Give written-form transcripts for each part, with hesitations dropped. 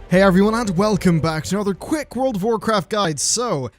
Hey everyone, and welcome back to another quick World of Warcraft guide. So,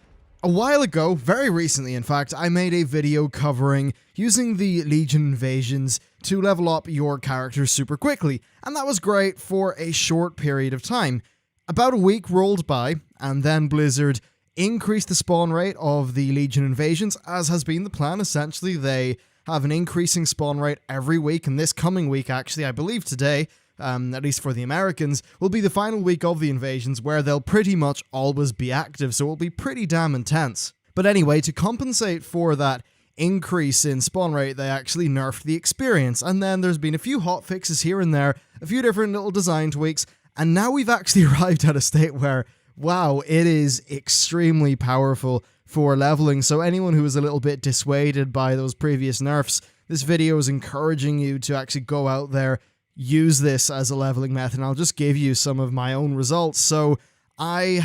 a while ago, very recently in fact, I made a video covering using the Legion invasions to level up your characters super quickly, and that was great for a short period of time. About a week rolled by, and then Blizzard increased the spawn rate of the Legion invasions, as has been the plan. Essentially, they have an increasing spawn rate every week, and this coming week, actually, I believe today, at least for the Americans, will be the final week of the invasions where they'll pretty much always be active, so it'll be pretty damn intense. But anyway, to compensate for that increase in spawn rate, they actually nerfed the experience, and then there's been a few hotfixes here and there, a few different little design tweaks, and now we've actually arrived at a state where, wow, it is extremely powerful for leveling. So anyone who was a little bit dissuaded by those previous nerfs, this video is encouraging you to actually go out there, use this as a leveling method, and I'll just give you some of my own results. So I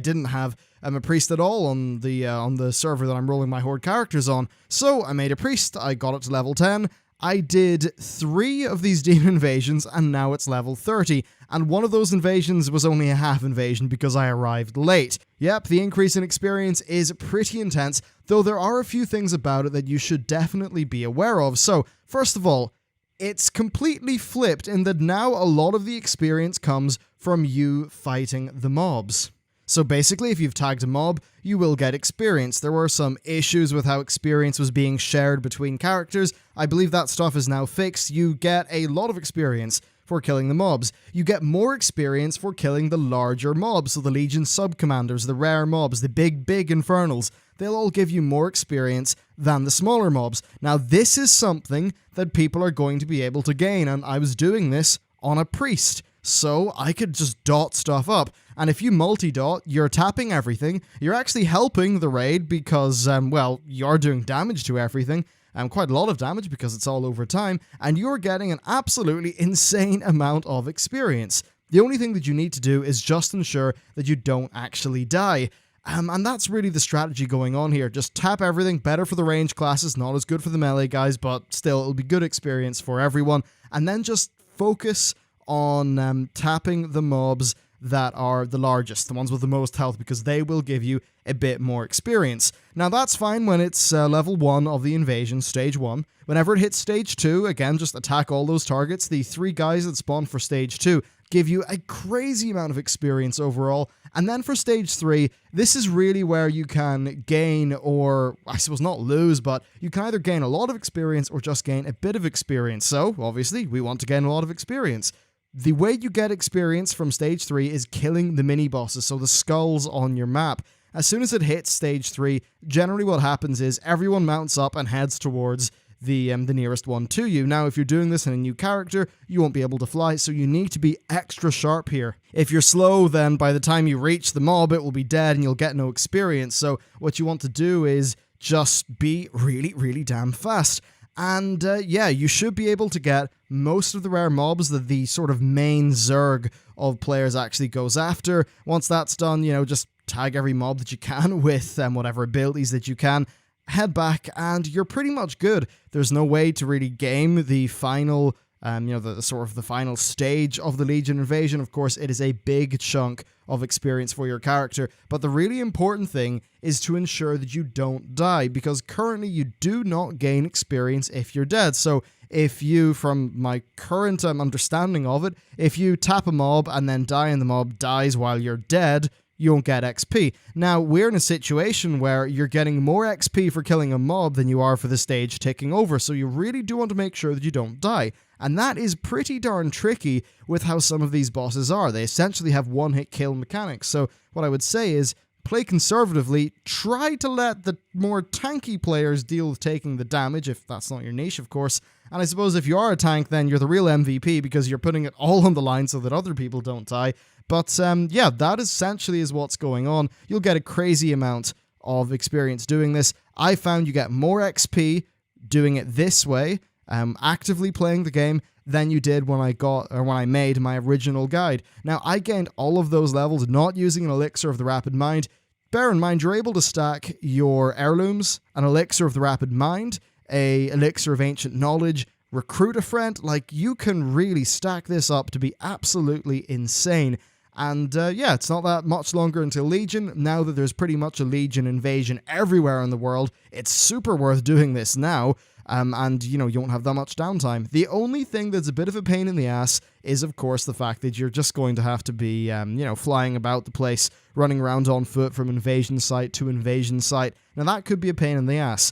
didn't have a priest at all on the server that I'm rolling my Horde characters on. So I made a priest, I got it to level 10, I did 3 of these demon invasions, and now it's level 30, and one of those invasions was only a half invasion because I arrived late. Yep, the increase in experience is pretty intense, though there are a few things about it that you should definitely be aware of. So, first of all, it's completely flipped in that now a lot of the experience comes from you fighting the mobs. So basically, if you've tagged a mob, you will get experience. There were some issues with how experience was being shared between characters. I believe that stuff is now fixed. You get a lot of experience for killing the mobs. You get more experience for killing the larger mobs, so the Legion sub-commanders, the rare mobs, the big infernals. They'll all give you more experience than the smaller mobs. Now, this is something that people are going to be able to gain, and I was doing this on a priest, so I could just dot stuff up. And if you multi-dot, you're tapping everything, you're actually helping the raid because, well, you're doing damage to everything, quite a lot of damage because it's all over time, and you're getting an absolutely insane amount of experience. The only thing that you need to do is just ensure that you don't actually die. And that's really the strategy going on here. Just tap everything, better for the range classes, not as good for the melee guys, but still, it'll be good experience for everyone. And then just focus on tapping the mobs that are the largest, the ones with the most health, because they will give you a bit more experience. Now that's fine when it's level 1 of the invasion, stage 1. Whenever it hits stage 2, again, just attack all those targets. The 3 guys that spawn for stage 2 give you a crazy amount of experience overall. And then for stage 3, this is really where you can gain, or I suppose not lose, but you can either gain a lot of experience or just gain a bit of experience. So obviously we want to gain a lot of experience. The way you get experience from stage 3 is killing the mini-bosses, so the skulls on your map. As soon as it hits stage 3, generally what happens is everyone mounts up and heads towards the nearest one to you. Now, if you're doing this in a new character, you won't be able to fly, so you need to be extra sharp here. If you're slow, then by the time you reach the mob, it will be dead and you'll get no experience. So what you want to do is just be really damn fast. And yeah, you should be able to get most of the rare mobs that the sort of main Zerg of players actually goes after. Once that's done, you know, just tag every mob that you can with whatever abilities that you can, head back, and you're pretty much good. There's no way to really game the final, the final stage of the Legion invasion. Of course, it is a big chunk of experience for your character, but the really important thing is to ensure that you don't die, because currently you do not gain experience if you're dead. So if you, from my current understanding of it, if you tap a mob and then die and the mob dies while you're dead, you won't get XP. Now, we're in a situation where you're getting more XP for killing a mob than you are for the stage ticking over, so you really do want to make sure that you don't die. And that is pretty darn tricky with how some of these bosses are. They essentially have one-hit kill mechanics, so what I would say is, play conservatively, try to let the more tanky players deal with taking the damage, if that's not your niche, of course. And I suppose if you are a tank, then you're the real MVP because you're putting it all on the line so that other people don't die. But yeah, that essentially is what's going on. You'll get a crazy amount of experience doing this. I found you get more XP doing it this way, actively playing the game, than you did when I made my original guide. Now, I gained all of those levels not using an Elixir of the Rapid Mind. Bear in mind, you're able to stack your heirlooms, an Elixir of the Rapid Mind, a Elixir of Ancient Knowledge, recruit a friend. Like, you can really stack this up to be absolutely insane. And yeah, it's not that much longer until Legion. Now that there's pretty much a Legion invasion everywhere in the world, it's super worth doing this now. And, you know, you won't have that much downtime. The only thing that's a bit of a pain in the ass is, of course, the fact that you're just going to have to be, you know, flying about the place, running around on foot from invasion site to invasion site. Now, that could be a pain in the ass.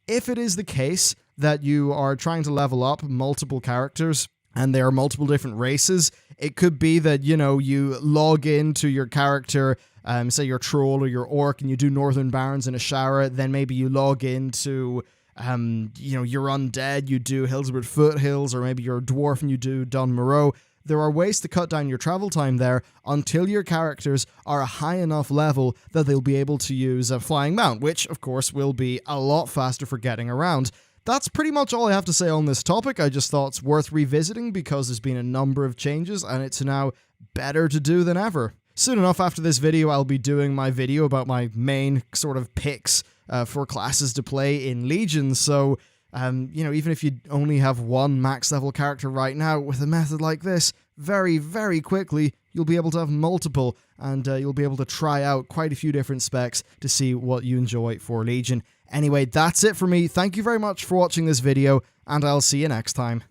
If it is the case that you are trying to level up multiple characters, and there are multiple different races, it could be that, you know, you log into your character, say your troll or your orc, and you do Northern Barons in Ashara, then maybe you log into, you know, you're undead, you do Hillswood Foothills, or maybe you're a dwarf and you do Dun Moreau. There are ways to cut down your travel time there until your characters are a high enough level that they'll be able to use a Flying Mount, which, of course, will be a lot faster for getting around. That's pretty much all I have to say on this topic. I just thought it's worth revisiting because there's been a number of changes and it's now better to do than ever. Soon enough after this video, I'll be doing my video about my main sort of picks for classes to play in Legion, so, you know, even if you only have one max level character right now, with a method like this, very, very quickly, you'll be able to have multiple, and you'll be able to try out quite a few different specs to see what you enjoy for Legion. Anyway, that's it for me. Thank you very much for watching this video, and I'll see you next time.